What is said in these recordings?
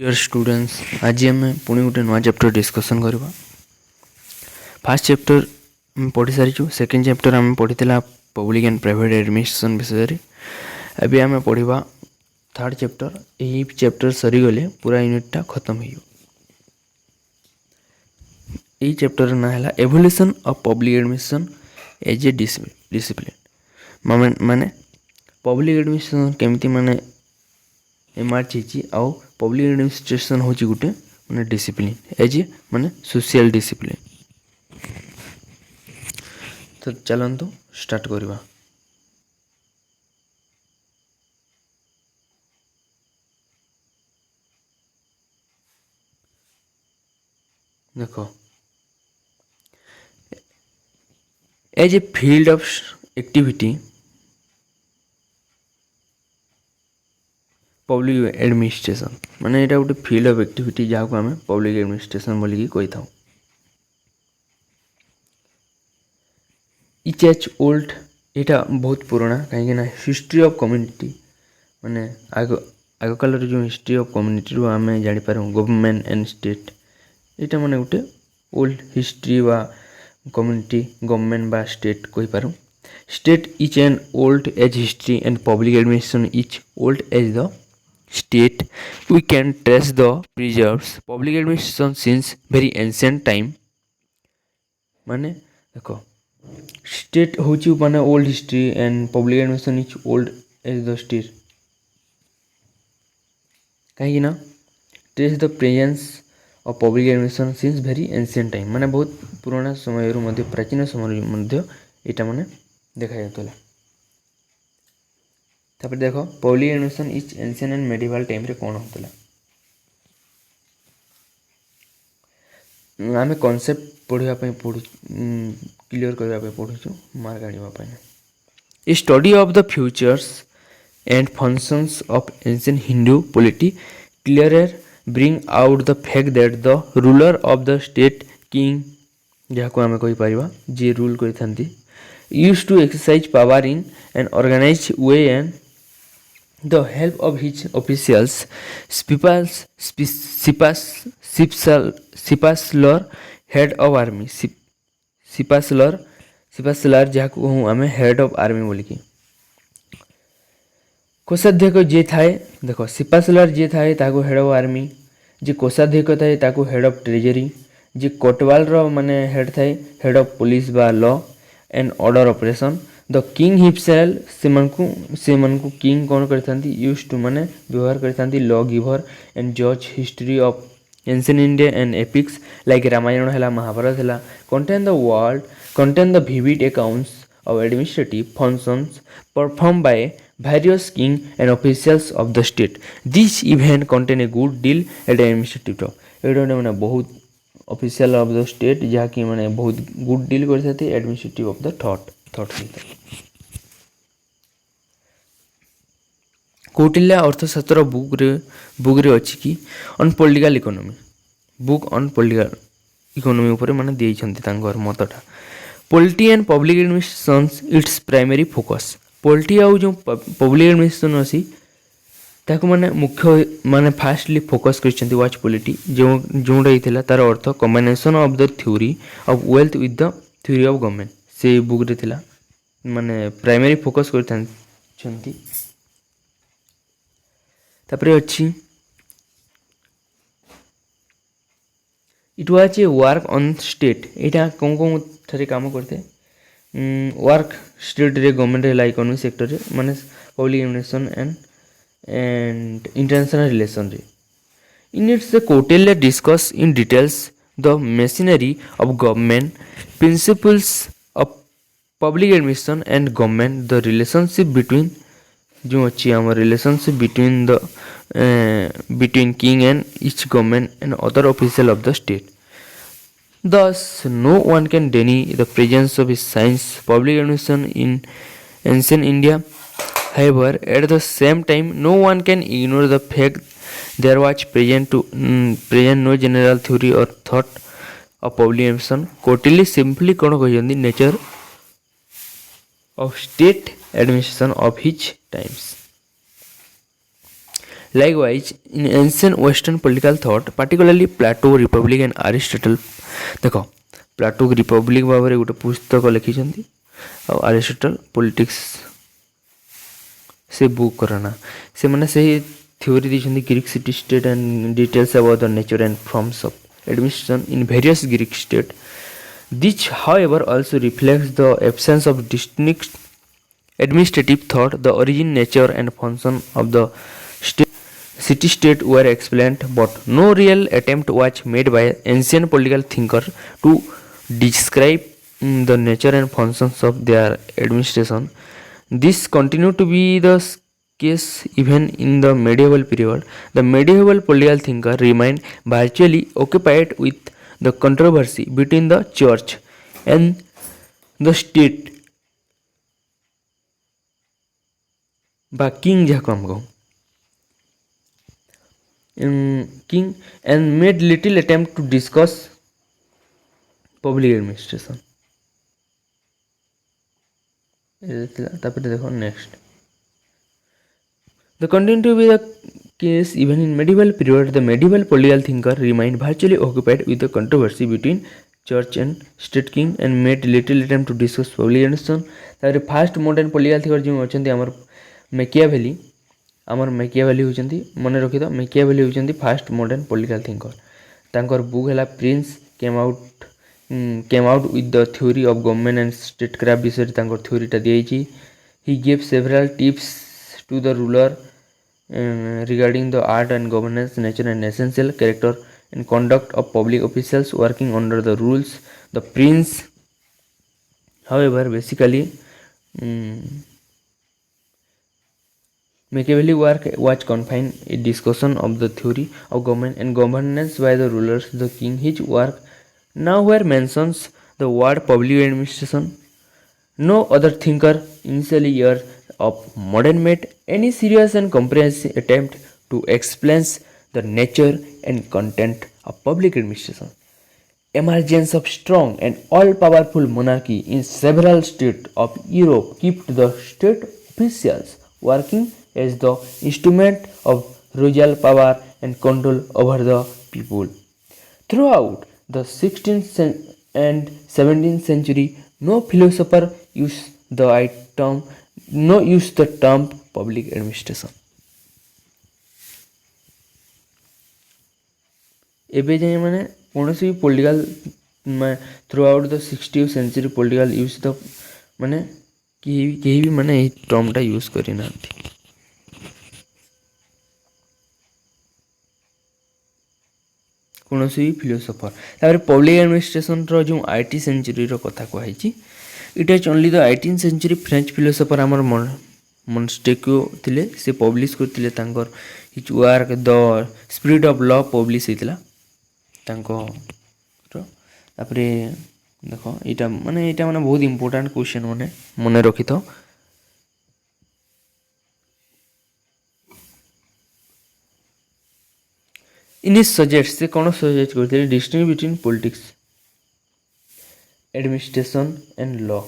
Dear students, आज आम पुणी गोटे नुआ चैप्टर डिस्कसन करवा। फर्स्ट चैप्टर पढ़ी सारी। सेकेंड चैप्टर आम पढ़ीला पब्लिक एंड प्राइवेट एडमिनिस्ट्रेशन विषय। अभी आम पढ़ा थर्ड चैप्टर। यही चैप्टर सरीगले पूरा यूनिटा खत्म हो। यही चैप्टर ना है evolution of public administration as a discipline. माने पब्लिक एडमिनिस्ट्रेशन केमती माने एमार्च आउ पब्लिक एडमिनिस्ट्रेशन हूँ गोटे माने डिसिप्लिन एज ए माने सोशल डिसिप्लिन। तो चलतु स्टार्ट करवा। देखो, as a field of activity public administration माने एटा गोटे फील्ड ऑफ एक्टिविटी जहाँ को आम पब्लिक एडमिनिस्ट्रेशन बोलिकी कही था। इच एच ओल्ड यहाँ बहुत पुराना कहीं हिस्ट्री ऑफ कम्युनिटी माने आग आग काल जो हिस्ट्री ऑफ कम्युनिटी रू आम जापर गवर्नमेंट एंड स्टेट यहाँ माने गोटे ओल्ड हिस्ट्री वा कम्युनिटी गवर्नमेंट बा स्टेट कही पारूँ। State is an old as history and public administration is old as the state. We can trace the preserves public administration since very ancient time. माने देखो, state होची माने old history and public administration is old as the state. कहीं ना trace the presence of public administration since very ancient time माने बहुत पुराना समय मध्य प्राचीन समय मध्य यहाँ माने देखा जाता। तापर देखो, public administration is ancient and medieval time रे कौन होता। आम कॉन्सेप्ट पढ़ापी क्लियर करने पढ़ुचु मार्क आने। Study of the futures and functions of ancient Hindu polity clear bring out the fact that the ruler of the state king जहाँ को आम कहीपर जी रूल करती use to exercise power in an organized way and the help of his officials सिपासलर head of army सिपासलर जहाँ को हूँ आम हेड ऑफ आर्मी बोलिकी। कोषाध्यक्ष जे थाए देखो, सिपासलर जे थाए ताको हेड ऑफ आर्मी, जे कोषाध्यक्ष थाए ताको हेड ऑफ ट्रेजरी, जे कोटवाल रो माने हेड थाए हेड ऑफ पुलिस बा law and order operation. The king himself से किंग कौन करथांती यूज टू माने व्यवहार करथांती लॉ गिवर एंड जज history of ancient India and epics like Ramayana है महाभारत है contain the vivid accounts of administrative functions performed by various king and officials of the state. This event contain a good deal at administrative top. एटा माने बहुत official of the state जहाँ कि माने बहुत good deal करथांती administrative of the thought Kautilya Arthashastra book रे अच्छी कि on political economy book on political economy ऊपर माने देई छंती तांगर मतटा। Polity and public administration it's primary focus. Polity आउ जो पब्लिक एडमिनिस्ट्रेशन अछि ताको माने मुख्य माने फास्टली फोकस करछंती वाच पॉलिटी जोंडा हितला तार अर्थ combination of the theory of wealth with the theory of government से बुक रे थिला माने प्राइमरी फोकस करछंती। तापरे अच्छी it was a work on state यहाँ कौन कौन थे काम करते वर्क स्टेट रे गवर्नमेंट है इकोनॉमिक सेक्टर रे माने public administration and international relation रे। In its Kautilya discuss in details the machinery of government principles of public administration and government the relationship between जो अच्छी आम relationship between king and each government and other official of the state. Thus, no one can deny the presence of science public administration in ancient India. However, at the same time, no one can ignore the fact there was present no general theory or thought of public administration. Kautilya simply कौन कहते nature of state administration of his times. Likewise, in ancient Western political thought, particularly Plato, Republic and Aristotle, ଦେଖ Plato republic ଭାବରେ ଗୋଟେ ପୁସ୍ତକ ଲେଖିଛନ୍ତି ଆଉ Aristotle politics ସେ ବୁକ୍ର ନା ସେମାନେ ସେହି ଥିଓରି ଦେଇଛନ୍ତି Greek city state and details about the nature and forms of administration in various Greek states. This, however, also reflects the absence of distinct administrative thought. The origin, nature, and function of the city-state were explained, but no real attempt was made by ancient political thinkers to describe the nature and functions of their administration. This continued to be the case even in the medieval period. The medieval political thinker remained virtually occupied with the controversy between the church and the state. By king Jacobo, king, and made little attempt to discuss public administration. Next. The continued to be the case even in medieval period. The medieval political thinker remained virtually occupied with the controversy between church and state king and made little attempt to discuss public administration. तापर first modern political thinker जो अछंती हमर Machiavelli होचंती मन रखि the Machiavelli होचंती first modern political thinker तांकर book हला Prince came out with the theory of government and statecraft विषय तांकर थ्योरीटा दियैछि. He give several tips to the ruler regarding the art and governance, nature and essential character and conduct of public officials working under the rules. The prince, however, basically Machiavelli work was confined in discussion of the theory of government and governance by the rulers, the king. His work nowhere mentions the word public administration. No other thinker initially years of modern made any serious and comprehensive attempt to explain the nature and content of public administration. Emergence of strong and all-powerful monarchy in several states of Europe kept the state officials working as the instrument of royal power and control over the people. Throughout the 16th and 17th century, no philosopher used the term public administration. एबे जाए माने कौनसी भी political throughout the 60th century political use the माने कहीं भी माने ये टर्मटा यूज करी ना कौनसी भी फिलोसोफर तापर पब्लिक एडमिनिस्ट्रेशन रो जो 18th सेंचुरी रो कथा कहैछि. It is only the 18th century French philosopher हमर मोन्टेस्क्यू थिले से पब्लिश करथिले तांकर his work the spirit of law publish हितला तांको तापरे देखो एटा माने बहुत इंपोर्टेंट क्वेश्चन मने रखि तो इन सजेस्ट से कौन सजेस्ट करथिले distinction between politics administration and law.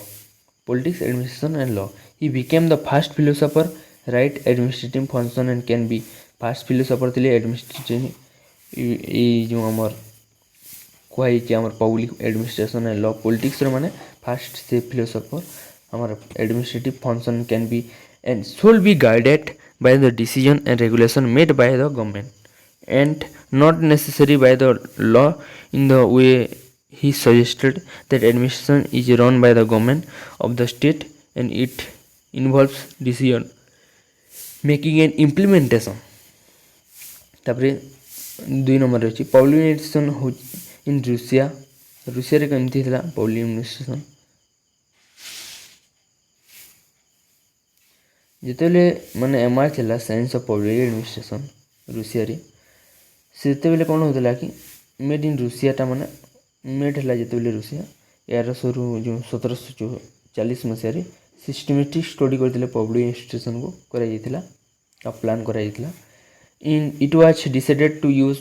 Politics, administration and law. He became the first philosopher write administrative function and can be first philosopher थिले administrative ये जो हमर कोई कि हमर public administration and law politics रो माने first से philosopher हमर administrative function can be and should be guided by the decision and regulation made by the government and not necessary by the law. In the way he suggested that administration is run by the government of the state and it involves decision making and implementation. तापरे 2 number अछि public administration इन Russia रे केमती थिला public administration जेतेले माने MR थिला science of public administration Russia रे सेते बेले कोन होतला कि मेड इन रूसिया ता माने मेड है जिते रूसिया यार शुरू जो 1740 मसीह सिस्टमेटिक स्टडी करते पब्लिक एडमिनिस्ट्रेशन को करा प्लान करा in it was decided to use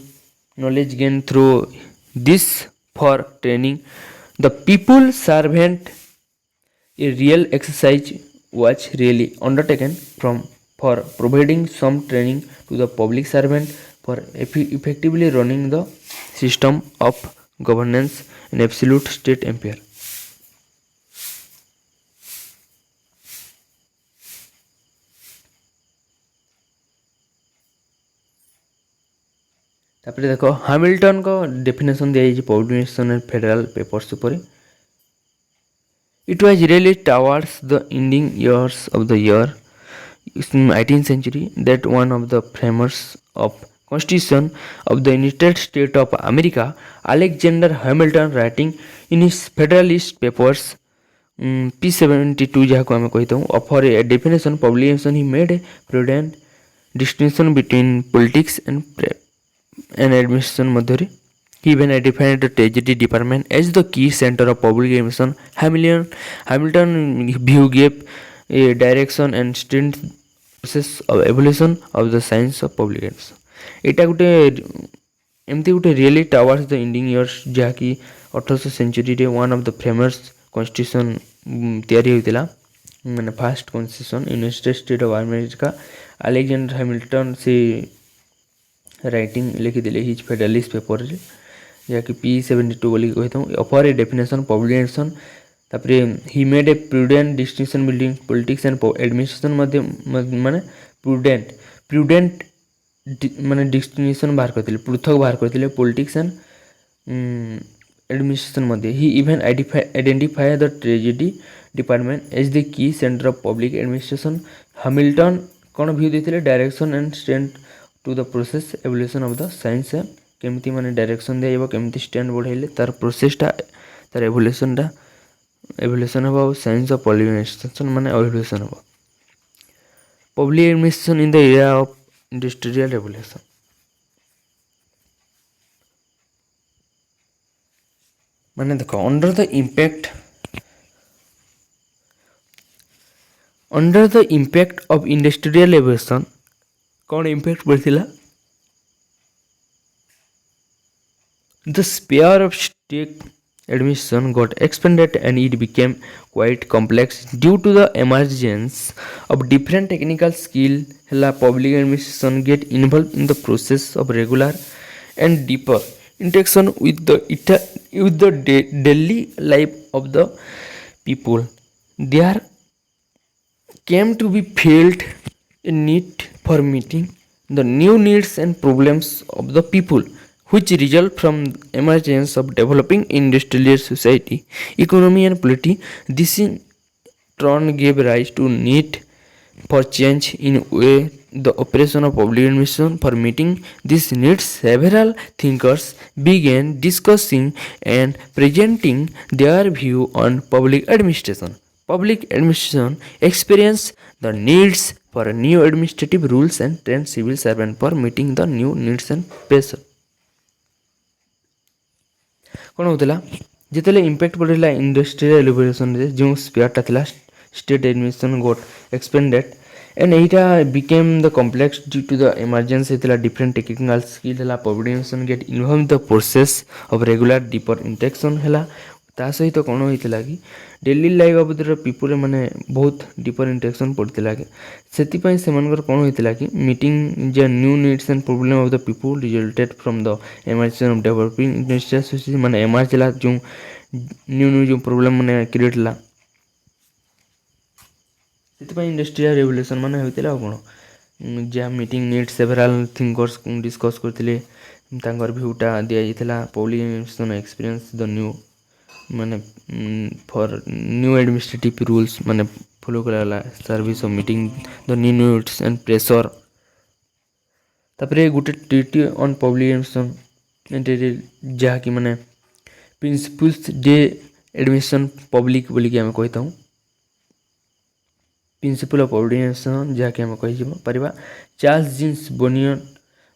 knowledge gain through this for training the people servant a real exercise was really undertaken from for providing some training to the public servant for effectively running the system of governance and absolute state empire. तापर देख हामिल्टन को definition दिया publication and federal papers ऊपर. It was really towards the ending years of the year 18th century that one of the framers of Constitution of the United States of America, Alexander Hamilton, writing in his Federalist Papers P72 जहाँ आम कही offer a definition publication, he made a prudent distinction between politics and administration Madhya. He even identified the Treasury Department as the key center of public administration. Hamilton view gave a direction and strength process of evolution of the science of public administration. एटा गोटे एमती गोटे really towers the ending years जहाँकि 18th century रे one of the famous constitution तैयारी होता मैंने fast constitution United state of America Alexander Hamilton से writing लिखिदे his federalist paper जहाँकि P72 बोली कही ऑफर ए डेफिनेशन पब्लिकेशन. तापर he made a prudent distinction between politics and administration माने prudent माने डिस्टिंक्शन बाहर करते पृथक बाहर करते politics and administration Madhya. He even identify the treasury department as the key centre of public administration. Hamilton कौन view देते direction and stand to the process evolution of the science केमती माने डायरेक्शन दिया केमती स्टैंड बढ़ाइले तार प्रोसेसटा तार evolution हम science of public administration माने एवोल्यूशन हम public administration in the area of industrial revolution. माने देखो under the impact of industrial revolution कौन इम्पैक्ट पड़ता. The sphere of state administration got expanded and it became quite complex due to the emergence of different technical skill. Public administration get involved in the process of regular and deeper interaction with the daily life of the people. There came to be felt a need for meeting the new needs and problems of the people, which result from emergence of developing industrial society, economy and polity. This in turn gave rise to need for change in way the operation of public administration. For meeting these needs, several thinkers began discussing and presenting their view on public administration. Public administration experienced the needs for new administrative rules and trained civil servants for meeting the new needs and pressure. कौन होता जिते impact पड़ा industrial revolution जो स्पेयरटा था state administration got expanded and यहीटा became the complex due to the emergency होता different technical skill है public administration get involve the process of regular deeper interaction है ता सहित कौन होता कि daily life of the people माने बहुत डीपर इंटरेक्शन पड़ता से कौन होता कि मीटिंग ज new needs and problem of the people resulted from the emergence of developing industrial society माने एमर्ज है जो न्यू जो प्रॉब्लम माने क्रिएट है से इंडस्ट्रियल रेवोल्यूशन माने होता कौन जहाँ मीटिंग नीड सेवराल थिंकर्स डिस्कस करते भ्यूटा दि जाता public administration experience the new माने फॉर न्यू एडमिनिस्ट्रेटिव रूल्स माने फॉलो कराला service of meeting the new needs and pressure. तापर गोटे ट्रिटी ऑन पब्लिक एडमिनिस्ट्रेशन जहाँ कि माने प्रिंसिपल्स डे एडमिनिस्ट्रेशन पब्लिक बोलिक आम कही था प्रिंसिपल ऑफ पब्लिक एडमिनिस्ट्रेशन जहाँ कि आम कही पारिबा. चार्ल्स जीन्स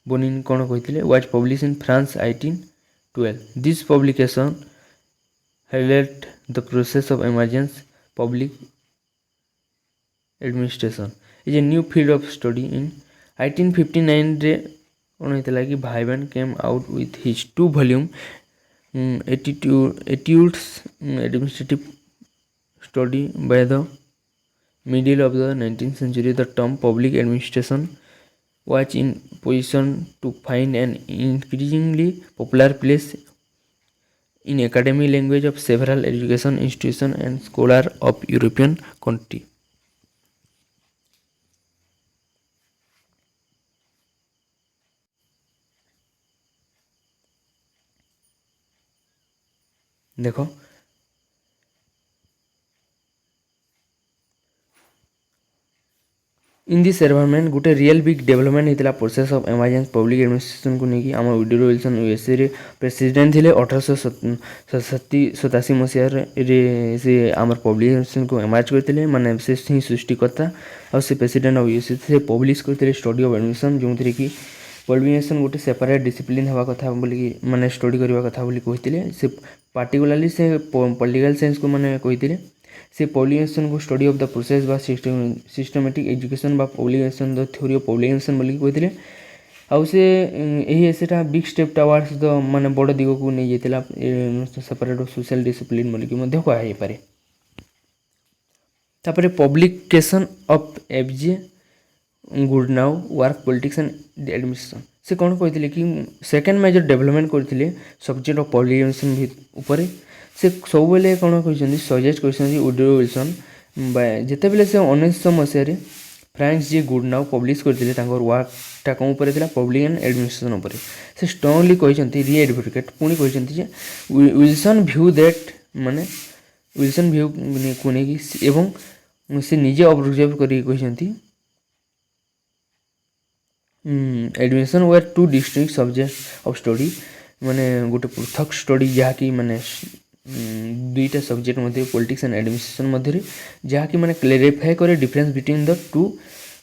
बोनिन कौन कही was publish in France 1812. This publication highlight the process of emergence public administration is a new field of study. In 1859 रे कौन होता कि भाईबन came out with his 2-volume etudes administrative study by the middle of the 19th century, the term public administration was in position to find an increasingly popular place in academic language of several education institutions and scholars of European country. देखो in this environment गोटे real big development होता process of emergency public administration को लेकिन आम Woodrow Wilson USA रे president थे 1887 मसीह से आम पब्लिक एडमिनिस्ट्रेशन को एमर्ज करते माने से ही सृष्टिकर्ता और से प्रेसिडेंट ऑफ यूएसए से पब्लिश करते स्टडी ऑफ एडमिशन जो थी कि पब्लिक एडमिशन गोटे सेपरेट डिसिप्लिन हवा कथा बोली माने स्टडी करवा कथा बोली कहते से पार्टिकुलरली से पॉलिटिकल साइंस को माने कहते से पब्लिक एडमिशन को स्टडी ऑफ द प्रोसेस बा सिस्टमेटिक एजुकेशन बा public admission the theory of public admission बोली कहते आउ से यही एसेटा बिग स्टेप टवार्ड्स द माने बड़ दिग को नहीं जाता सेपरेट सोशल डिसिप्लिन बोलिक कहुई पारे तापर publication of F J Goodnow work politics and administration से कौन कहते कि सेकेंड मेजर डेवलपमेंट करते सब्जेक्ट ऑफ पब्लिक एडमिनिस्ट्रेशन उपरे से सब बेले कौन कहते सजेस्ट कर वुडरो विल्सन जिते बेले से 1900 मसीह फ्रांस जी गुडनाउ पब्लिश करते वर्कटा कौन पर पब्लिक एंड एडमिनिस्ट्रेशन उपर से स्ट्रंगली कहते री एडवोकेट पुणी कहते विल्सन व्यू दैट माने विल्सन व्यू को लेकिन एवं से निजे ऑब्जर्व कर admission were two distinct subject of study माने गोटे पृथक स्टडी जहाँकि माने दुईटा सब्जेक्ट मध्य पॉलिटिक्स एंड एडमिनिस्ट्रेशन मध्य जहाँकि माने क्लेरिफाई करे difference between the two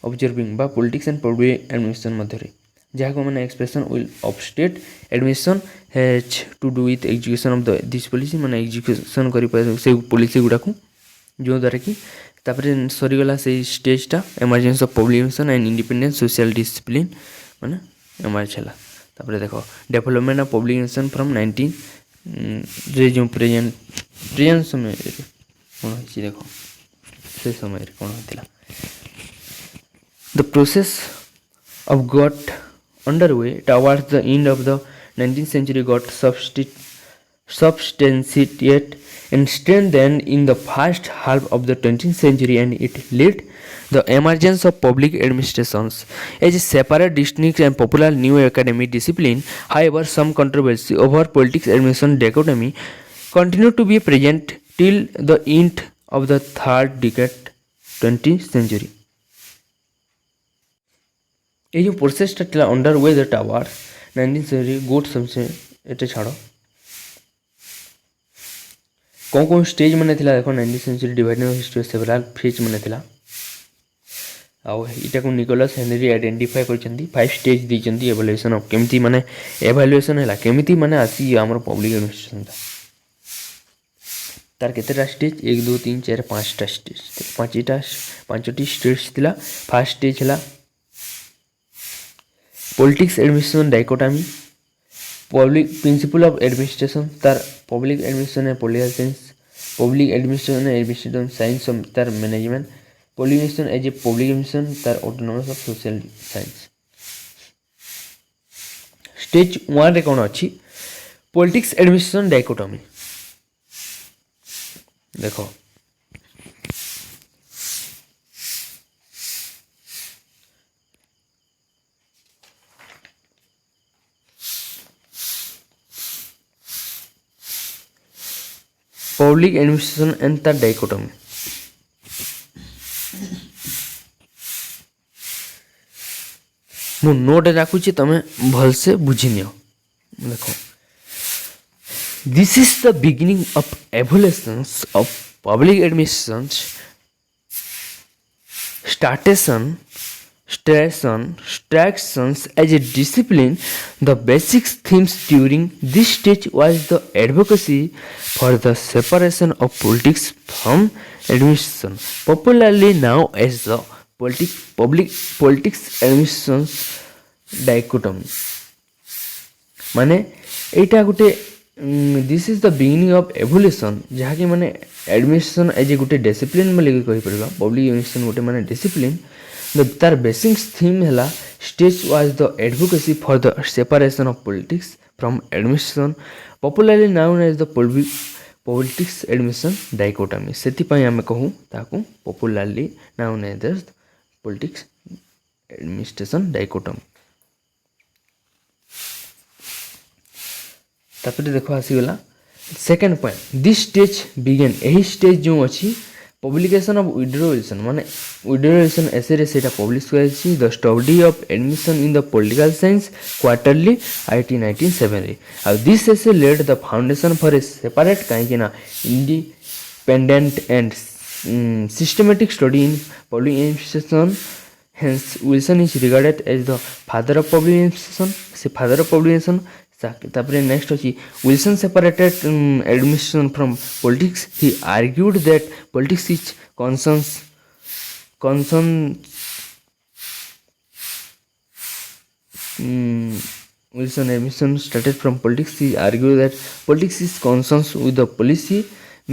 observing बा पॉलिटिक्स एंड पब्लिक एडमिनिस्ट्रेशन मध्य जहाँ माने expression will of state admission has to do with education of the this policy माने एजुकेशन कर से पॉलिसी गुड़ा जो द्वारा कि तापर सरीगला से स्टेजटा emergency of public admission and independent social discipline माने एमर्ज है तापर देखो development of public admission from 19 रे जो प्रेजेंट समय कौन हो देखो से समय कौन होता the process of got under way towards the end of the 19th century got substantiated and strengthened in the first half of the 20th century, and it led the emergence of public administrations as a separate distinct and popular new academic discipline. However, some controversy over politics administration dichotomy continued to be present till the end of the third decade 20th century. ये जो प्रोसेसटा था under way the tower 19th century गोट सबसे एटे छाड़ कौन कौन stage मैंने थिला देखो 19th century divide history several phase मैंने थिला आउ इटा को निकोलस हेनरी आइडेंटिफाई करछंती 5 स्टेज दीचंती एवल्यूएशन ऑफ केमती माने एवल्यूएशन हैला केमती माने आसी हमर पब्लिक एडमिनिस्ट्रेशन तार केतेटा स्टेज 1 2 3 4 5टा स्टेज पांचटी स्टेज थिला फर्स्ट स्टेज हैला politics administration dichotomy public principle of administration तार पब्लिक एडमिनिस्ट्रेशन है पॉलिटिकल साइंस पब्लिक एडमिनिस्ट्रेशन है एडमिनिस्ट्रेशन साइंस ऑफ तार management public administration as a public administration तार autonomous of social science stage 1 रे कोन अछि पॉलिटिक्स एडमिनिस्ट्रेशन डाइकोटमी देखो public administration and the dichotomy मु नोट रखुची तमे भल से बुझी नियो देखो this is the beginning of evolution of public administration Stations as a discipline. The basic themes during this stage was the advocacy for the separation of politics from administration, popularly known as the public politics administration dichotomy. माने एटा गोटे this is the beginning of evolution जहाँकि माने administration as ए गोटे discipline बोली कहि परिबा public administration गोटे माने डिसिप्लिन तार बेसिक थीम है stage was the advocacy for the separation of politics from administration popularly known as the politics administration dichotomy से आम कहूँ ताकू popularly known as the politics administration dichotomy तापर देख आसीगला second point this stage begin यही stage जो अच्छी पब्लिकेशन ऑफ वुडरो विल्सन माने वुडरो विल्सन एसे रे सेटा पब्लिश कराइछि the study of admission in the Political Science Quarterly IT 1907 रे आ this essay led the foundation for a separate काहे ना independent and systematic study in public administration hence Wilson is regarded as the father of public administration से father of public administration तापर next अच्छी Wilson separated administration from politics he argued that politics is concern Wilson admission started from politics. He argued that politics is concerned with the policy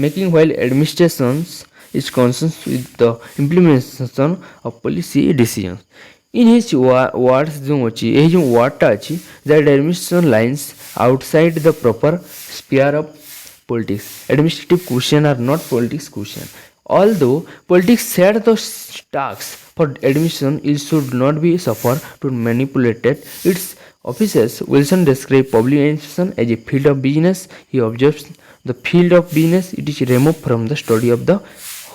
making while administrations is concerned with the implementation of policy decisions. In his words जो अच्छी यही जो वर्डटा अच्छी that administration lines outside the proper sphere of politics administrative question are not politics question although politics set the tasks for administration it should not be suffer to manipulated its officers. Wilson described public administration as a field of business. He observes the field of business it is removed from the study of the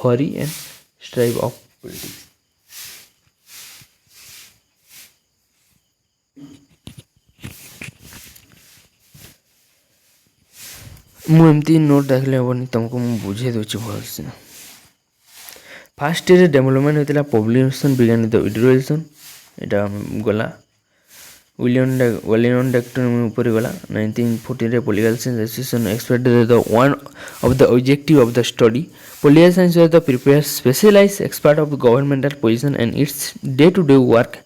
hurry and strife of politics. मुझे note देखले हेनी तुमको मुझे बुझे दूसरी भलसे first year development होता publication begin the Woodrow Wilson यहाँ गला विलियम डैक्टन ऊपर गला 1914 political science association expect the one of the objective of the study political science was the prepare specialised expert of governmental position and its day to day work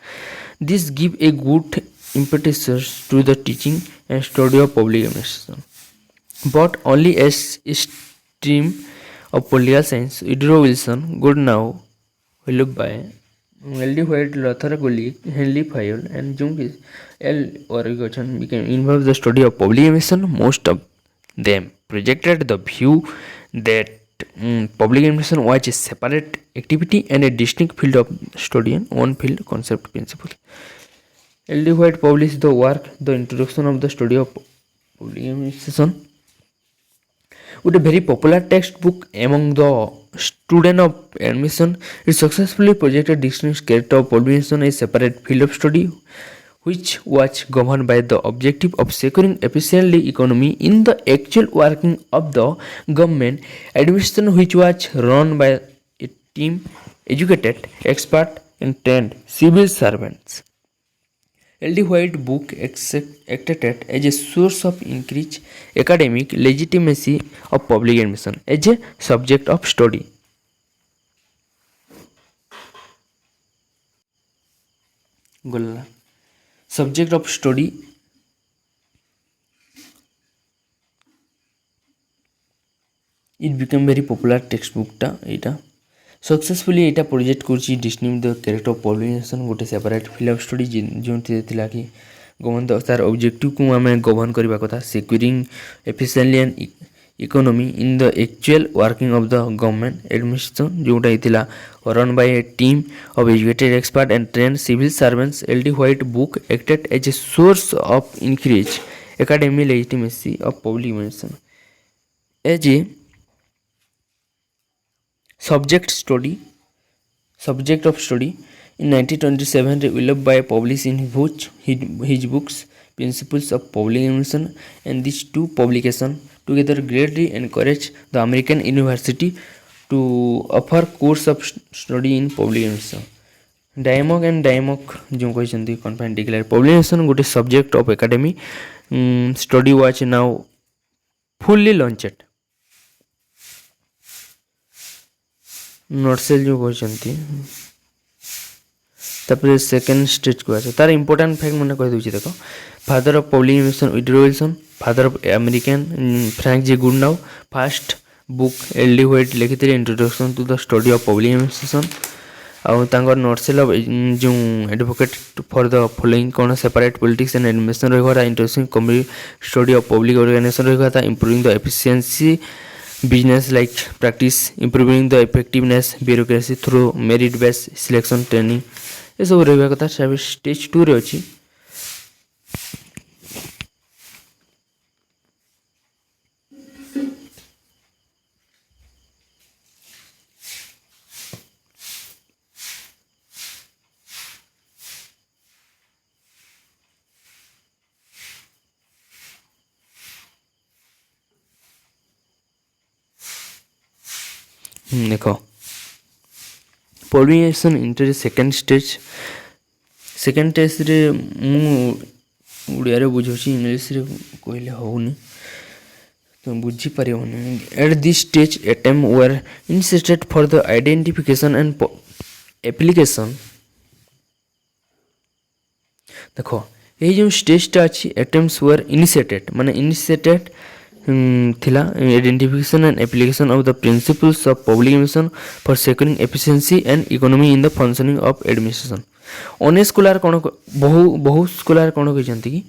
this give a good impetus to the teaching and study of public administration. But only as stream of political science, Woodrow Wilson, good now, look by L.D. White, Lothar Gulick, Henry Fayol, and Junge L. Oregon became involved in the study of public administration. Most of them projected the view that public administration was a separate activity and a distinct field of study and one field concept principle. L.D. White published the work The Introduction of the Study of Public Administration with a very popular textbook among the students of admission. It successfully projected distinct character of public administration as a separate field of study which was governed by the objective of securing efficiently economy in the actual working of the government administration which was run by a team educated, expert and trained civil servants. L.D. White book acted as a source of increased academic legitimacy of public admission as a subject of study. Subject of study it became very popular textbook टा एटा successfully यहाँ project कर describe the character of public administration गोटे separate field of study जो थिला कि government तार objective को आम गवर्न करबा कथा securing efficiently and economy in the actual working of the government administration जोटा हिला run by a team of educated expert and train civil servants. L.D. White book acted as a source of increased academic legitimacy of public administration as a subject of study. In 1927 Willoughby by published in his books Principles of Public Administration, and these two publications together greatly encouraged the American university to offer course of study in public administration. Dymock जो कहते confine declare public administration गोटे subject of academy study was now fully launched. नोटसेल जो कहते तापर second stage को आसे तार important fact मैंने कह दूसरी देख father of public administration Woodrow Wilson father of American Frank J Goodnow first book L D White लिखिଥିଲେ introduction to the study of public administration ଆଉ ତାଙ୍କର ନର୍ସେଲ ଯେଉଁ ଏଡଭୋକେଟ୍ ଫର୍ ଦ ଫଲୋଇଂ କ'ଣ ସେପାରେଟ୍ ପଲିଟିକ୍ସ ଆଣ୍ଡ ଆଡମିନିଷ୍ଟ୍ରେସନ୍ ରହିବା କଥା introduction community study of public organization ରହିବା କଥା improving the efficiency business like practice improving the effectiveness bureaucracy through merit base selection training ଏସବୁ ରହିବା କଥା ଷ୍ଟେଜ୍ 2ରେ ଅଛି। ଦେଖ ପବ୍ଲିକେସନ୍ ଇଣ୍ଟର ସେକେଣ୍ଡ ଷ୍ଟେଜ୍ରେ ମୁଁ ଓଡ଼ିଆରେ ବୁଝାଉଛି ଇଂଲିଶରେ କହିଲେ ହେଉନି ତୁମେ ବୁଝିପାରିବନି। At this stage attempt were initiated for the identification and application. ଦେଖ ଏଇ ଯେଉଁ ଷ୍ଟେଜ୍ଟା ଅଛି ଆଟେମ୍ପସ୍ ୱେର୍ ଇନିସିଏଟେଡ୍ ମାନେ ଇନିସିଏଟେଡ୍ थिला identification and application of the principles of public administration for securing efficiency and economy in the functioning of administration. अनेक scholar कौन बहु scholar कौन कहते कि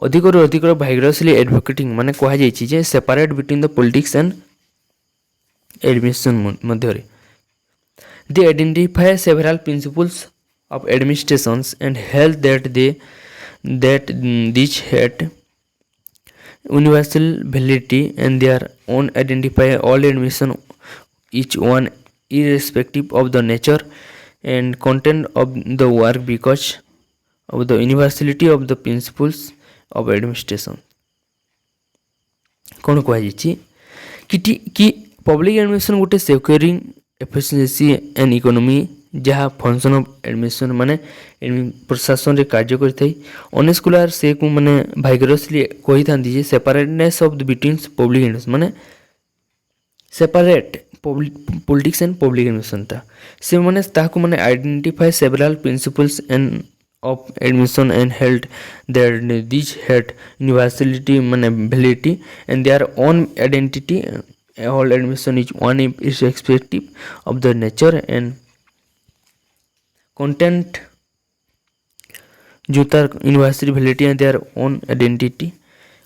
अधिक अधिक वाइग्रसली एडवोकेटिंग माने कह जाए separate between the politics and administration Madhya they identify several principles of administrations and held that this had universal validity and their own identify all admission each one irrespective of the nature and content of the work because of the universality of the principles of administration। कौन कहुच्छी कि public administration गोटे सेक्यूरिंग efficiency and economy जहाँ function of administration माने प्रशासन रे कार्य करथाई। अनेक scholar से को माने वाइग्रसली कही था separateness of the between public administration माने separate politics and public administration ता से माने ताको माने identify several principles and of administration and held that this had universality माने validity and their own identity all admission is one irrespective of the nature and content जो तार university validity and their own identity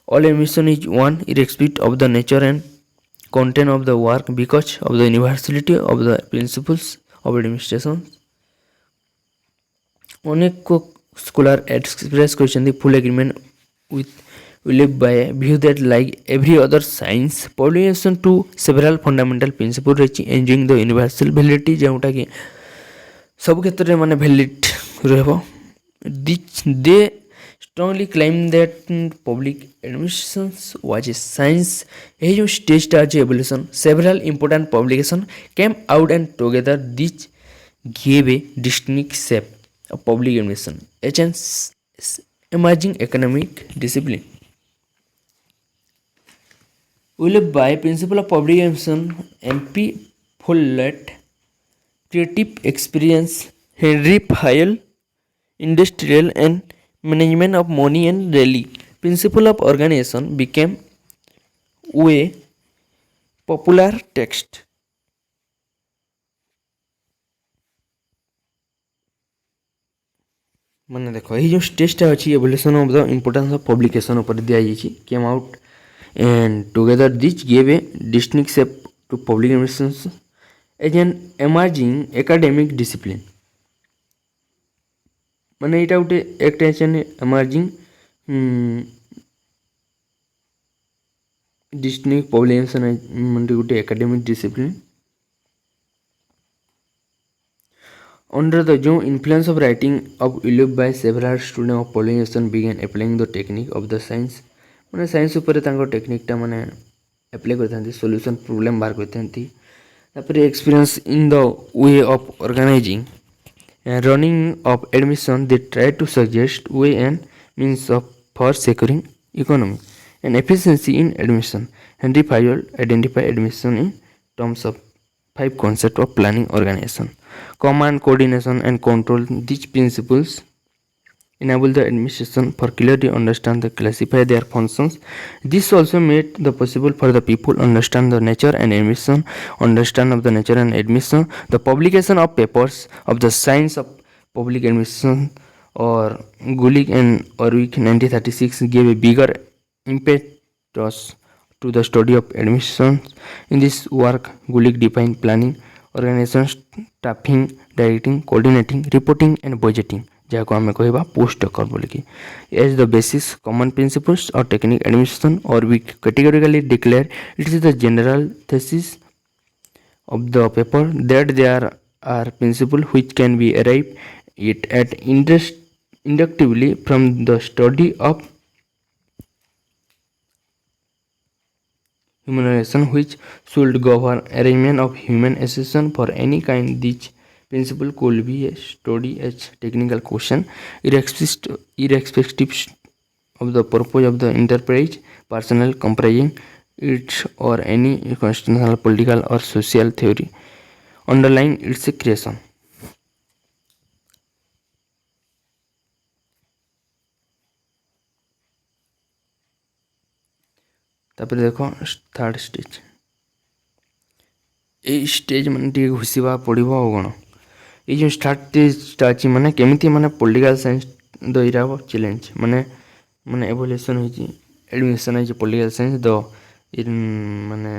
all admission is one irrespective of the nature and content of the work because of the universality of the principles of administration। अनेक को scholar express करछन्ती full agreement with we live by a view that like every other science publication to several fundamental principles रही enjoying the universal validity जोटा कि सब क्षेत्र में माने valid रहबो। they strongly claim that public administration was a science। ये जो stage टा जे evolution several important publication came out and together this gave a distinct shape of public administration as an emerging economic discipline। We live by principle of public administration MP Follett creative experience Henry Fayol industrial and management of money and Raleigh principle of organization became way popular text। माने देखो ये जो स्टेजटा अच्छी evolution of the importance of publication ऊपर दिया जाइए came out and together this gave a distinct shape to public administration as an emerging academic discipline। माने इटा उटे एक tension emerging distinct public administration माने उटे academic discipline under the जो influence of writing of William by several students of public administration began applying the technique of the science माने science ऊपर तांको टेक्निकटा माने apply करथांती solution problem बाहर करथांती। तापर experience in the way of organizing and running of admission they try to suggest way and means of for securing economy and efficiency in admission. Henry Fayol identify admission in terms of 5 concept of planning organization command coordination and control। these principles enable the administration for clearly understand the classify their functions. This also made the possible for the people understand the nature and admission, understand of the nature and admission. The publication of papers of the science of public admission or Gulick and Orwick 1936 gave a bigger impetus to the study of admissions. In this work, Gulick defined planning, organization, staffing, directing, coordinating, reporting and budgeting, ଯାହାକୁ ଆମେ କହିବା post ଡକର ବୋଲିକି age the basis common principles or technique administration or we categorically declare it is the general thesis of the paper that there are principles which can be arrived at inductively from the study of human relation which should govern arrangement of human association for any kind. These principle could be studied as technical question irrespective of the purpose of the enterprise, personnel comprising it or any constitutional, political or social theory underlying its creation. तापर देख third stage ये stage मान टे घुसवा पड़ो आ कौन ये जो start स्टेजटा अच्छी माने केमिति माने political science the era of challenge माने माने एवोल्यूशन होची एडमिशन होची पॉलिटिकल साइंस द माने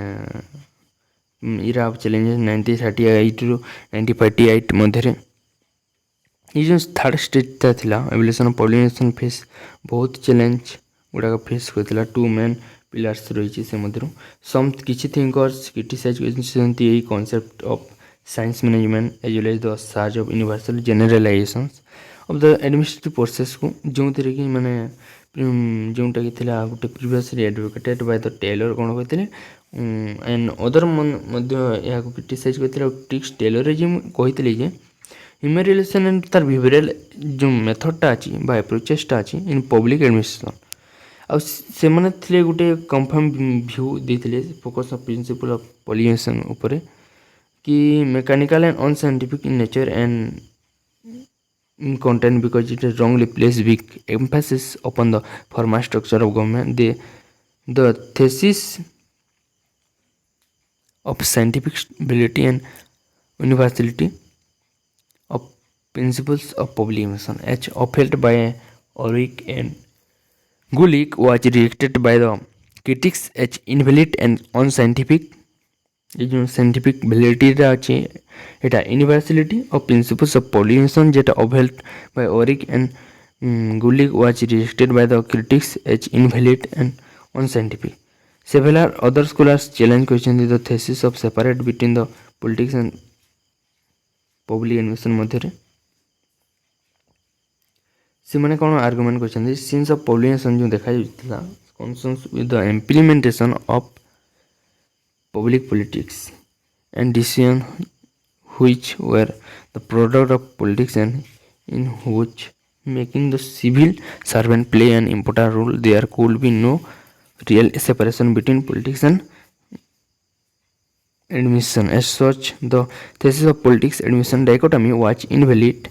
इरा ऑफ चैलेंज 1938 रु 1948 मध्य ये जो थर्ड स्टेजटा थिला एवोल्यूशन पॉलिटिकल फेस बहुत चैलेंज गुड़ा फेस करथिला टू मेन पिलर्स रही से मध्य सम किसी थिंकर्स क्रिटिसाइज करते यही concept of science management as well as the search of universal generalizations of the administrative process को जो थी कि माने जोटा कि गोटे previously advocated by the Taylor कौन कहते एंड अदर यहाँ क्रिटिसाइज करते ट्रिक्स टेलरिज्म कहते जे ह्यूमन रिलेशन एंड तार बिहेवियरल जो मेथडटा अच्छी एप्रोचेसटा अच्छी इन पब्लिक एडमिनिस्ट्रेशन से मैंने थे गोटे कन्फर्म भ्यू देते focus of principle of pollination उपरे कि mechanical and unscientific in nature and in content because it wrongly place big emphasis upon the formal structure of government the thesis of scientific ability and universality of principles of public admission H upheld by Orwick and Gulick was rejected by the critics as invalid and unscientific. ये जो scientific validity अच्छे यहाँ universality of principles of pollination जेटा upheld by Orwick and Gulick was rejected by the critics as invalid and unscientific. Several other scholars challenge question the thesis of separate between the politics and public admission मध्य से मैंने कौन argument कर since of publication जो देखा concerns with the implementation of public politics and decision which were the product of politics and in which making the civil servant play an important role there could be no real separation between politics and admission. As such, the thesis of politics admission dichotomy was invalid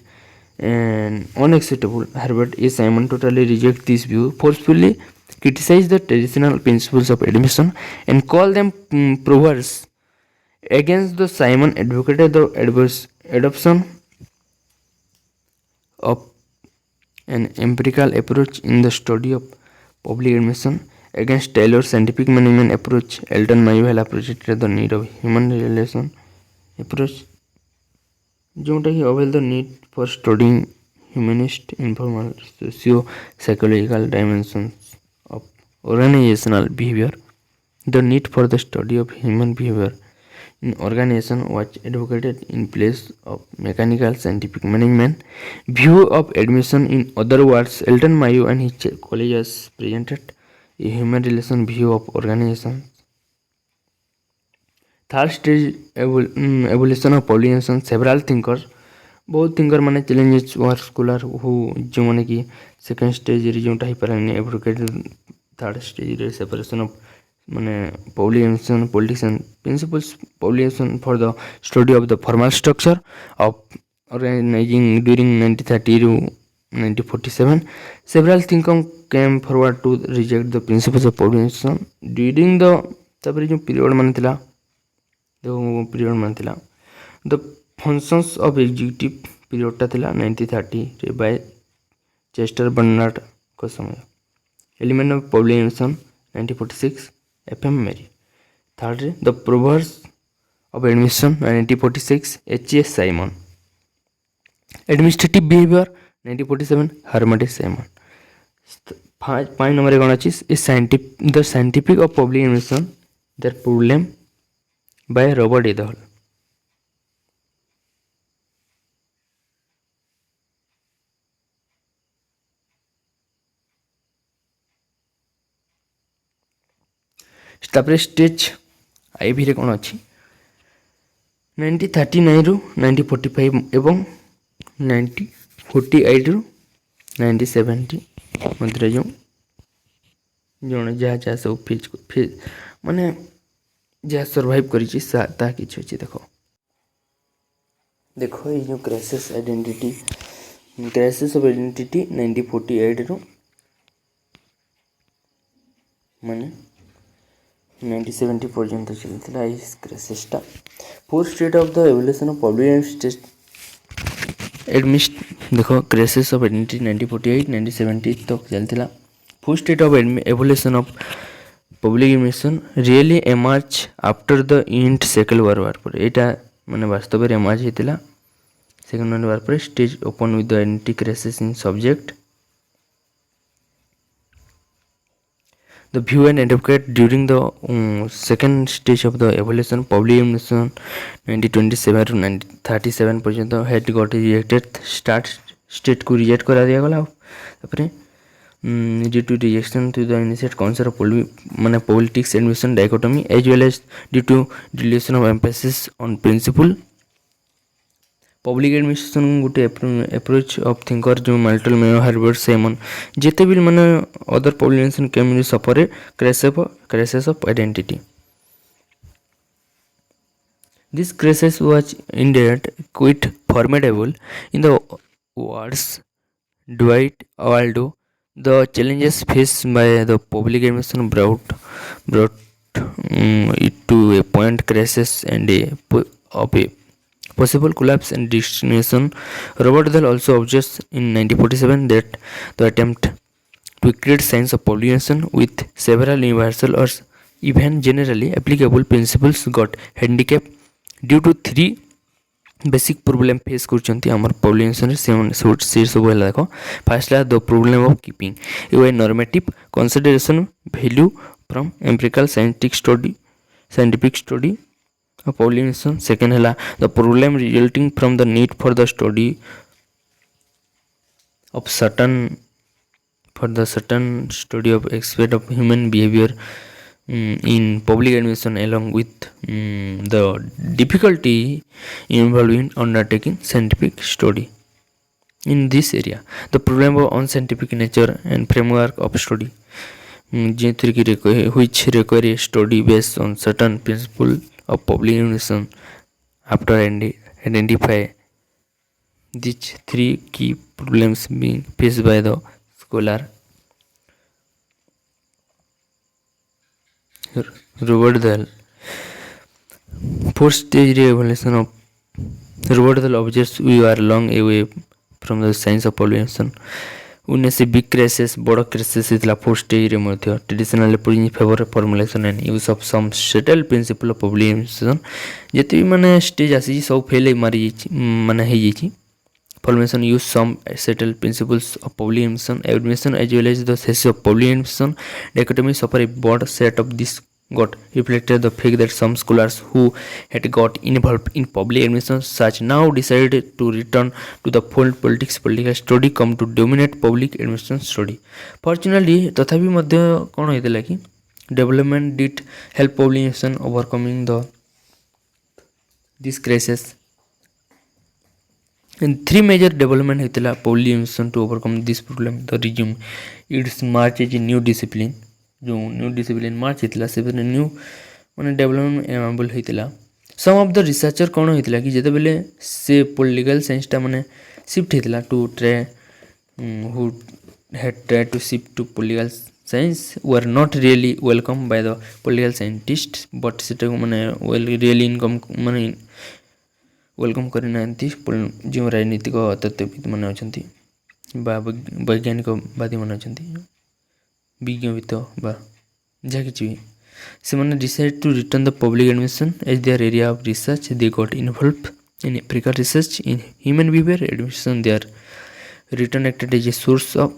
and unacceptable. Herbert A. Simon totally rejects this view, forcefully criticized the traditional principles of admission and called them perverse. Against the Simon advocated the adoption of an empirical approach in the study of public admission. Against Taylor's scientific management approach, Elton Mayvell appreciated the need of human relation approach, जोटा कि avail the need for studying humanist informal socio psychological dimensions of organisational behaviour. The need for the study of human behaviour in organization was advocated in place of mechanical scientific management view of admission. In other words, Elton Mayo and his colleagues presented a human relation view of organization. Third stage evolution of pollination. Several thinkers बहुत thinker माने challenges were scholar who जो माने कि second stage रे जोटा ही पर advocate third stage रे सेपरेशन ऑफ माने publication politics and principles publication for the study of the formal structure of organising during 1930 to 1947. Several thinkers came forward to reject the principles of public administration during the ତାପରେ ଯେଉଁ period ମାନେ ଥିଲା the functions of executive ପିରିୟଡ଼ଟା ଥିଲା 1930 by Chester ବର୍ନାର୍ଡ଼ଙ୍କ ସମୟ। Element of public admission 1946 FM ମେରି। ଥାର୍ଡ଼ରେ the proverbs of admission 1946 H.S. Simon. Administrative behaviour 1947 हर्मडे साइमन। 5 नंबर कौन अच्छी the scientific of public admission दर problem by Robert A Dahl. Stage IV रे कौन अच्छी 1939 रु 1945 एवं 1948 रु 1970 मध्य जो जड़े जहाँ जहाँ सब फेज माने जहाँ सर्वाइव कर किसी अच्छे देखो ये जो क्राइसिस ऑफ आइडेंटिटी 1948 रु माने 1970 पर्यंत चलता है क्राइसिसटा। Four state of the evolution of public देखो क्राइसिस ऑफ आइडेंटिटी 1948 1970 तक चलता। Four state of evolution of public admission really emerge after the end Second World War पर यहाँ माने वास्तव में एमर्ज होता सेकेंड वर्ल्ड वार पर stage open with the identity crisis in subject the view and advocate during the second stage of the evolution public administration 1927 to 1937 पर्यंत had got rejected state को reject करा दिया गला। तापरे due to rejection to the initiate concept of माने politics admission dichotomy as well as due to deletion of emphasis on principle public administration गोटे approach of thinker जो माल्टल Mayo Harvard Simon जिते भी माने other public administration community suffer crisis of identity. This crisis was indeed quite formidable in the words Dwight Waldo the challenges face by the public administration brought it to a point crisis and of a possible collapse and destination. Robert Dahl also objects in 1947 that the attempt to create science of population with several universal or even generally applicable principles got handicapped due to three basic problem face करछंती हमर population से सब है देखो। First ला the problem of keeping a normative consideration value from empirical scientific study population. Second है the problem resulting from the need for the study of certain study of aspect of human behavior in public administration along with the difficulty involved in undertaking scientific study in this area. The problem of unscientific nature and framework of study which require study based on certain principle of public administration. After identify these three key problems being faced by the scholar Robert Dahl. Fourth stage evolution of Robert Dahl objects we are long away from the science of public administration. उन्हें से big crisis बड़ crisis होता fourth stage रे traditional put favour formulation and use of some settle principle of public administration जिते भी माने stage आसी सब फेल मारी माने हो जाइए formulation use some settle principles of public administration as well as the thesis of public administration dichotomy suffer a broad set of this got reflected the fact that some scholars who had got involved in public administration such now decided to return to the political study come to dominate public administration study. Fortunately तथापि मध्य कौन होता कि development did help public administration overcoming this crisis. And three major development होता public administration to overcome this problem. The resume its march as a new discipline जो new discipline मार्च होता से new मैंने development enable होता। सम of the researcher कौन होता कि जिते बेले से पॉलिटिकल साइंसटा माने शिफ्ट होता to who had tried to shift to political science were not really welcomed by the political scientists, but ସେଟାକୁ ମାନେ really income ମାନେ ୱେଲକମ୍ କରିନାହାନ୍ତି ଯେଉଁ ରାଜନୈତିକ ତତ୍ତ୍ୱବିତ୍ ମାନେ ଅଛନ୍ତି ବା ବୈଜ୍ଞାନିକବାଦୀମାନେ ଅଛନ୍ତି, ବିଜ୍ଞବିତ ବା ଯାହା କିଛି ବି, ସେମାନେ decide to return the public admission as their area of research. They got involved in empirical research in human behavior admission. Their return acted as a source of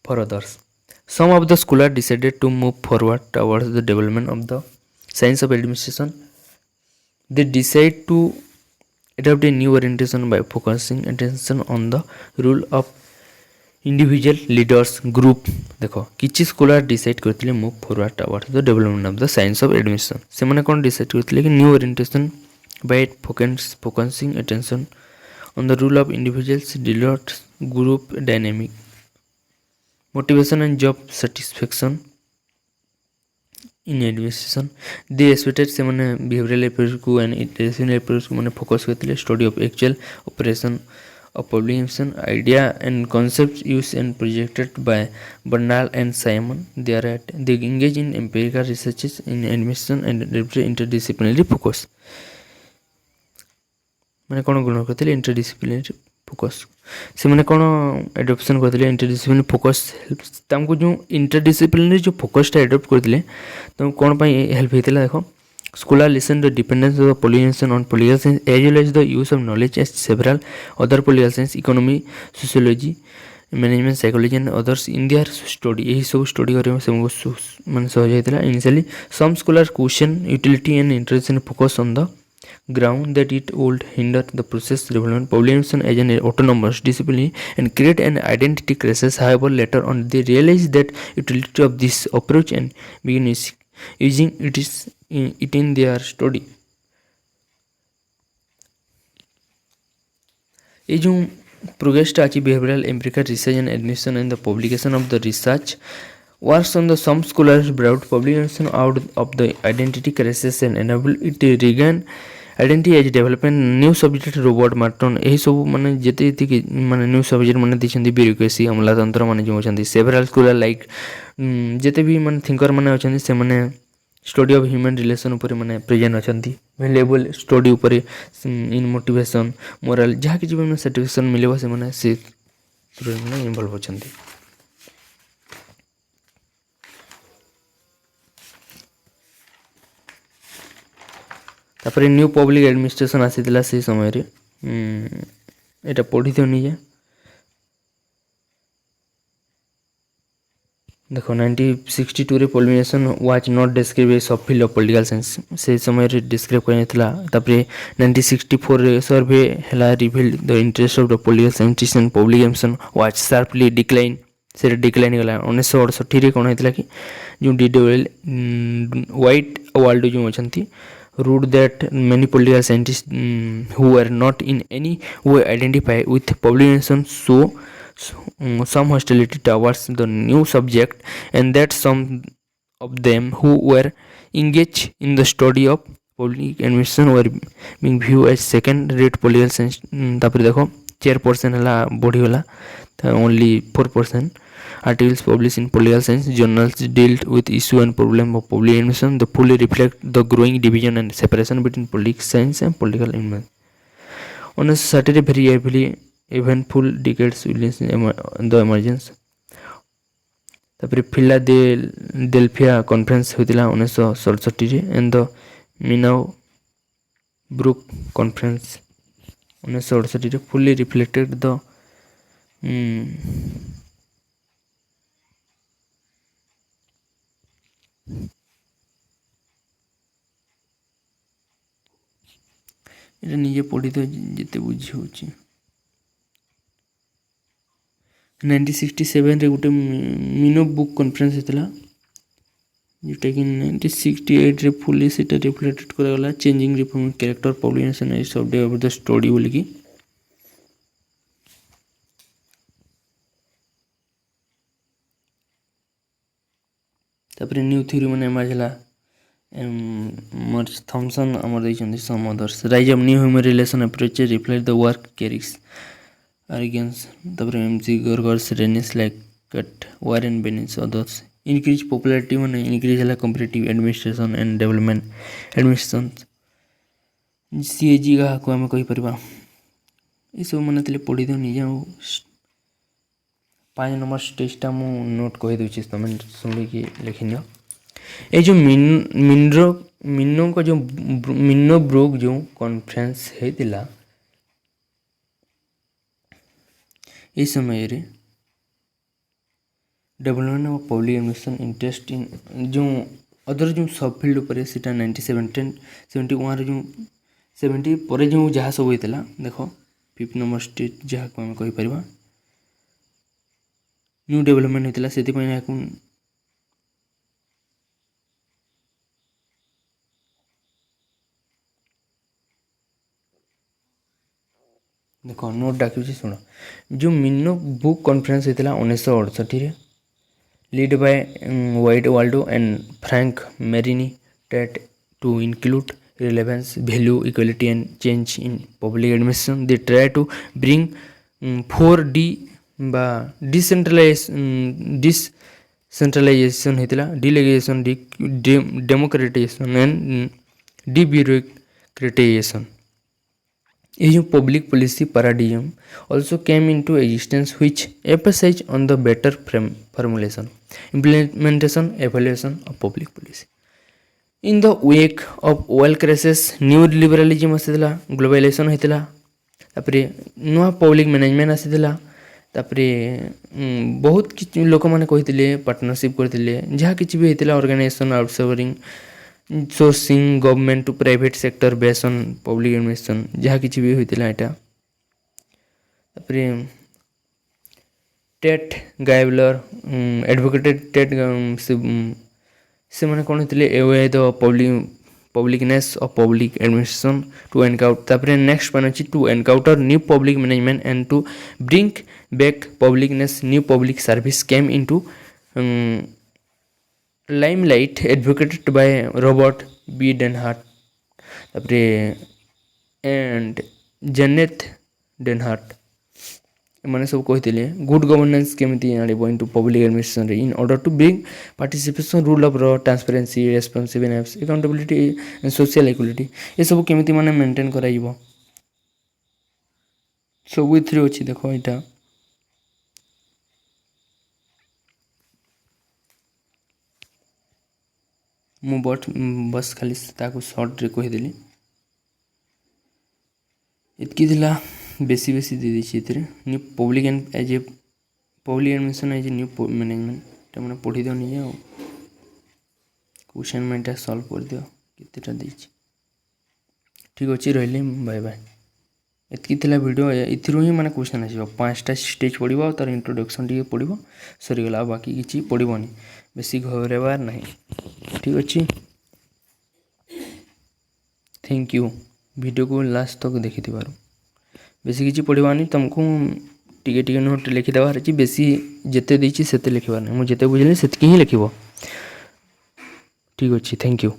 for others. Some of the scholars decided to move forward towards the development of the science of administration. They decide to adopt a new orientation by focusing attention on the role of individual leaders group. देखो किछि scholar decide करथिले move forward towards the development of the science of admission. से माने कोन decide करथिले कि new orientation bye focusing attention on the rule of individuals leaders group dynamic motivation and job satisfaction in administration. They expected से माने behavioural approach को and intentional approach को माने focus करथिले study of actual operation of public admission idea and concepts used and projected by Bernal and Simon. They engage in empirical researches in admission and interdisciplinary focus. मैंने कौन ग्रहण करते interdisciplinary focus से मैंने कौन एडप्शन करते interdisciplinary focus तुमको जो इंटरडिसिप्लिनरी जो फोकसटा एडप्ट करते तो कौन हेल्प होता है. देखो Scholar listen to the dependence of the politician on political science as well as the use of knowledge as several other political science, economy, sociology, management, psychology and others in their study. यही सब study करने में सबको मन सहज होता है. Initially, some scholars question utility and interest and focus on the ground that it would hinder the process development publication as an autonomous discipline and create an identity crisis. However, later on they realize that utility of this approach and begin using it in their study. ये जो प्रोग्रेसटा अच्छी behavioural empirical research and admission and the publication of the research works on the some scholars brought publication out of the identity crisis and enable it to regain identity as development new subject robert martin. यही सब माने जेते माने new subject माने दिछंती bureaucracy अमलातंत्र माने जो अछंती several scholar like जेते भी माने थिंकर माने अछंती से माने स्टडी ऑफ ह्यूमन रिलेशन ऊपर माने प्रेजेंट अछंती लेवल स्टडी ऊपर इन मोटिवेशन मोरल जहाँ कि माने सैटिस्फैक्शन मिलेबो से माने से माने इन्वॉल्व अछंती. तापर न्यू पब्लिक एडमिनिस्ट्रेशन आसीला से समय रे एटा पढ़ी दियो निजे. देखो 1962 रे pollination was not describe as sub field of political science से समय रे डिस्क्राइब करथला. तापर 1964 रे सर्वे हला revealed the interest of the political scientist and public admission was sharply decline. से डिक्लाइन गला 1968 रे कोन हेतला कि जो डीडब्ल्यूएल व्हाइट वर्ल्ड जो अछंती ruled that many political scientists who were not in any way identified with publication show some hostility towards the new subject and that some of them who were engaged in the study of public administration were being viewed as second rate political science. तापर देखो 4% हला बढ़ी गला only 4% articles published in political science journals dealt with issue and problem of public administration. They fully reflect the growing division and separation between political science and political administration. On a Saturday, very heavily eventful decades within the emergence. तापर Philadelphia conference होतिला 1967 रे and the मिनाउ book conference 1968 रे fully reflected the এটা নিজে পড়ি তো যেতে বুঝি হচ্ছে. 1967 रे गोटे मिनो बुक कॉन्फ्रेंस होता जोटा कि 1968 रे फुली सेटा रिफ्लेक्टेड करागला changing reform character publication a सब डे ऑफ द स्टडी बोल की. तापर न्यू थ्योरी माने माजला मर्ज थॉमसन अमर दैछन्ती some others rise of new human relation approach reflect the work कैरिक्स arrogance ତାପରେ ଏମସି ଗର୍ଗର୍ସ ରେନିସ୍ Likert Warren Bennis others increase popularity ମାନେ ଇନକ୍ରିଜ୍ ହେଲା competitive administration and development administration CAG କାହାକୁ ଆମେ କହିପାରିବା ଏସବୁ ମାନେ ଥିଲେ ପଢ଼ିଦିଅ ନିଜେ ଆଉ 5 ନମ୍ବର ଷ୍ଟେଜ୍ଟା ମୁଁ ନୋଟ୍ କହିଦେଉଛି ତମେ ଶୁଣିକି ଲେଖିନିଅ ଏ ଯେଉଁ ମିନୋଙ୍କ ଯେଉଁ ମିନୋ ବ୍ରୁକ୍ ଯେଉଁ କନଫରେନ୍ସ ହେଇଥିଲା এই ସମୟରେ development of public administration interest in ଯେଉଁ ଅଦର ଯେଉଁ ସବ୍ ଫିଲ୍ଡ ଉପରେ ସେଇଟା 1971ରେ ଯେଉଁ 70 ପରେ ଯେଉଁ ଯାହା ସବୁ ହେଇଥିଲା ଦେଖ 5 ନମ୍ବର ଷ୍ଟେଟ୍ ଯାହାକୁ ଆମେ କହିପାରିବା ନ୍ୟୁ ଡେଭଲପମେଣ୍ଟ ହେଇଥିଲା ସେଥିପାଇଁ ଏହାକୁ ଦେଖ ନୋଟ୍ ଡାକୁଛି ଶୁଣ ଯେଉଁ ମିନୋ ବୁକ୍ କନଫରେନ୍ସ ହେଇଥିଲା 1968ରେ led by Dwight Waldo and Frank Marini tried to include relevance value equality and change in public administration they try to bring 4D বা ডিসেন্ট্রালাইজেশন ହେଇଥିଲା ডিলেগেশন ডেমোक्रेटाइजेशन एंड डिब्यूरोक्रेटाइजेशन ये जो public policy paradigm also came into existence which emphasize on the better formulation implementation evaluation of public policy in the wake of oil crisis new liberalism आसीला globalisation होता तापरे नुआ public management आसीला तापरे बहुत किछ लोक माने कहिथिले पार्टनरशिप करथिले जहा किछ भी हेतिला organization outsourcing sourcing government to private sector based on public administration जहा किछ भी होइतिला एटा तापरे टेट गाइबलर एडवोकेटेड टेट से माने कोन होइतिले away the publicness of public administration to encounter तापरे नेक्स्ट वन अछि to encounter new public management and to bring back publicness new public service came into limelight advocated by Robert B. Denhart तापरे and Janet Denhardt एमाने सब कहिथिले good governance केमिति आनिबो into public administration in order to bring participation rule of law transparency responsibleness accountability and social equality ये सब केमिति माने मेंटेन कराइबो सब इथरे अछि देखो इटा मु बस खाली ताको शॉर्ट रे कहिदेली इतकी दिला बेसी बेसी दे दी इतरे new public and as a public administration as a new management ता माने पढ़ी दियो नहीं आ क्वेश्चन मेटा सॉल्व कर दियो कितेटा देछि ठीक अछि रहले बाय बाय इतकी थिला वीडियो इथिरो ही माने क्वेश्चन आसीबो 5टा स्टेज पढिबो तार इंट्रोडक्शन डी पढिबो सरी गला बाकी किछि पढिबोनी बेसी घबरेबार नहीं ठीक अच्छे थैंक यू वीडियो को लास्ट तक देखी बेसी किसी पढ़वानी तुमको टिके टिके नोट लिखिदेवार अच्छी बेसी जिते देते लिखबार नहीं मुझे बुझे से ही लिख ठीक अच्छे थैंक यू।